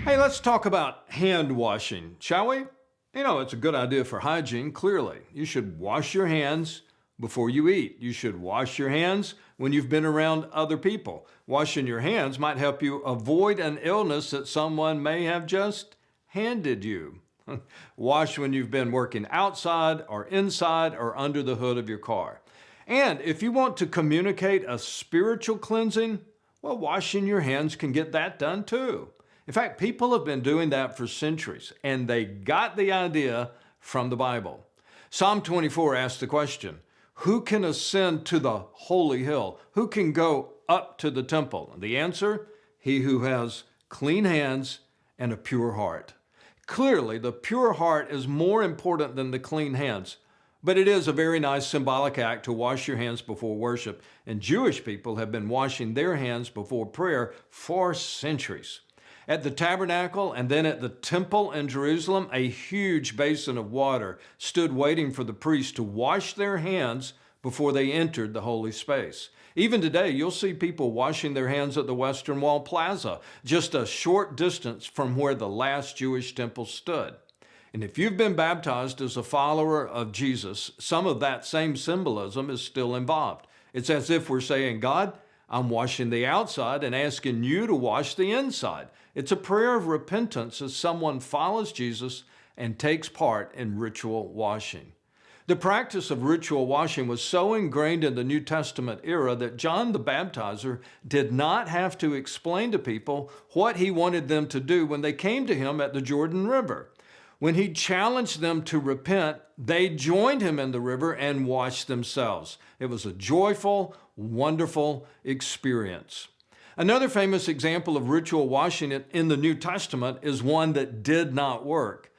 Hey, let's talk about hand washing, shall we? It's a good idea for hygiene, clearly. You should wash your hands before you eat. You should wash your hands when you've been around other people. Washing your hands might help you avoid an illness that someone may have just handed you. Wash when you've been working outside or inside or under the hood of your car. And if you want to communicate a spiritual cleansing, well, washing your hands can get that done too. In fact, people have been doing that for centuries, and they got the idea from the Bible. Psalm 24 asks the question, who can ascend to the holy hill? Who can go up to the temple? And the answer, he who has clean hands and a pure heart. Clearly, the pure heart is more important than the clean hands, but it is a very nice symbolic act to wash your hands before worship, and Jewish people have been washing their hands before prayer for centuries. At the tabernacle and then at the temple in Jerusalem, a huge basin of water stood waiting for the priests to wash their hands before they entered the holy space. Even today, you'll see people washing their hands at the Western Wall Plaza, just a short distance from where the last Jewish temple stood. And if you've been baptized as a follower of Jesus, some of that same symbolism is still involved. It's as if we're saying, God, I'm washing the outside and asking you to wash the inside. It's a prayer of repentance as someone follows Jesus and takes part in ritual washing. The practice of ritual washing was so ingrained in the New Testament era that John the Baptizer did not have to explain to people what he wanted them to do when they came to him at the Jordan River. When he challenged them to repent, they joined him in the river and washed themselves. It was a joyful, wonderful experience. Another famous example of ritual washing in the New Testament is one that did not work.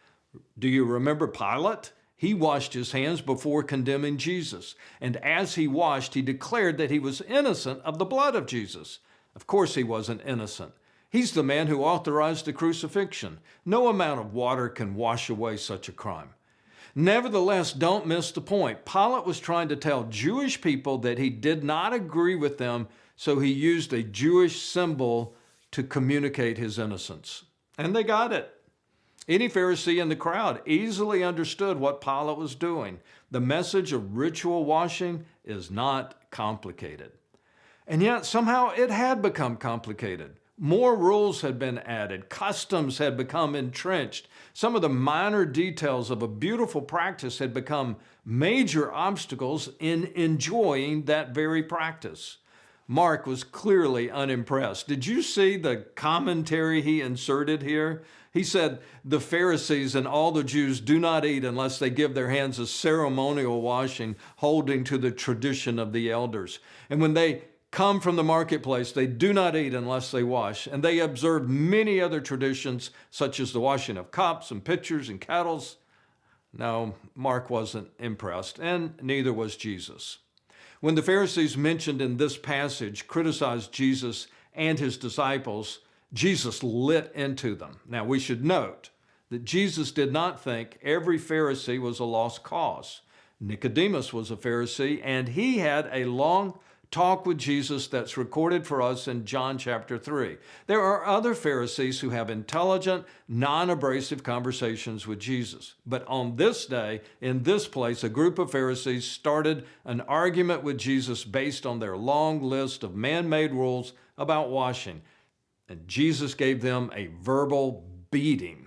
Do you remember Pilate? He washed his hands before condemning Jesus. And as he washed, he declared that he was innocent of the blood of Jesus. Of course he wasn't innocent. He's the man who authorized the crucifixion. No amount of water can wash away such a crime. Nevertheless, don't miss the point. Pilate was trying to tell Jewish people that he did not agree with them, so he used a Jewish symbol to communicate his innocence. And they got it. Any Pharisee in the crowd easily understood what Pilate was doing. The message of ritual washing is not complicated. And yet, somehow it had become complicated. More rules had been added. Customs had become entrenched. Some of the minor details of a beautiful practice had become major obstacles in enjoying that very practice. Mark was clearly unimpressed. Did you see the commentary he inserted here? He said, the Pharisees and all the Jews do not eat unless they give their hands a ceremonial washing, holding to the tradition of the elders. And when they come from the marketplace, they do not eat unless they wash. And they observe many other traditions, such as the washing of cups and pitchers and kettles. No, Mark wasn't impressed, and neither was Jesus. When the Pharisees mentioned in this passage criticized Jesus and his disciples, Jesus lit into them. Now, we should note that Jesus did not think every Pharisee was a lost cause. Nicodemus was a Pharisee, and he had a long talk with Jesus that's recorded for us in John chapter 3. There are other Pharisees who have intelligent, non-abrasive conversations with Jesus. But on this day, in this place, a group of Pharisees started an argument with Jesus based on their long list of man-made rules about washing. And Jesus gave them a verbal beating.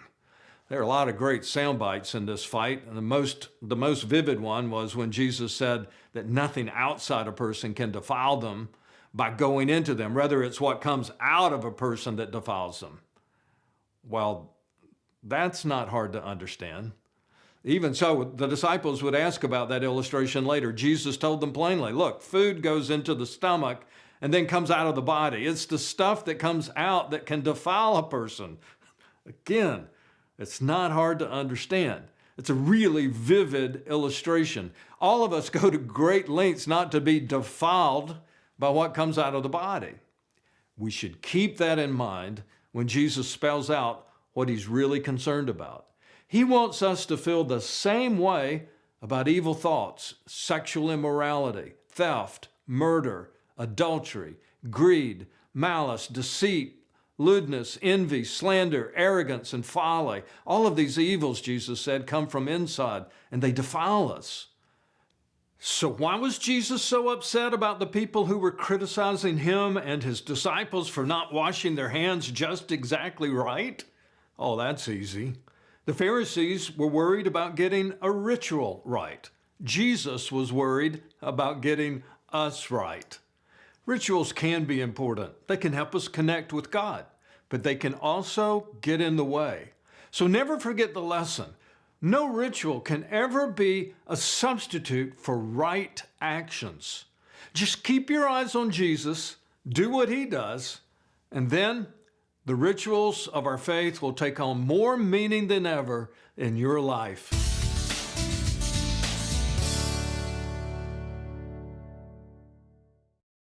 There are a lot of great sound bites in this fight, and the most vivid one was when Jesus said that nothing outside a person can defile them by going into them. Rather, it's what comes out of a person that defiles them. Well, that's not hard to understand. Even so, the disciples would ask about that illustration later. Jesus told them plainly, look, food goes into the stomach and then comes out of the body. It's the stuff that comes out that can defile a person. Again, it's not hard to understand. It's a really vivid illustration. All of us go to great lengths not to be defiled by what comes out of the body. We should keep that in mind when Jesus spells out what he's really concerned about. He wants us to feel the same way about evil thoughts, sexual immorality, theft, murder, adultery, greed, malice, deceit, lewdness, envy, slander, arrogance, and folly. All of these evils, Jesus said, come from inside, and they defile us. So why was Jesus so upset about the people who were criticizing him and his disciples for not washing their hands just exactly right? Oh, that's easy. The Pharisees were worried about getting a ritual right. Jesus was worried about getting us right. Rituals can be important. They can help us connect with God, but they can also get in the way. So never forget the lesson. No ritual can ever be a substitute for right actions. Just keep your eyes on Jesus, do what he does, and then the rituals of our faith will take on more meaning than ever in your life.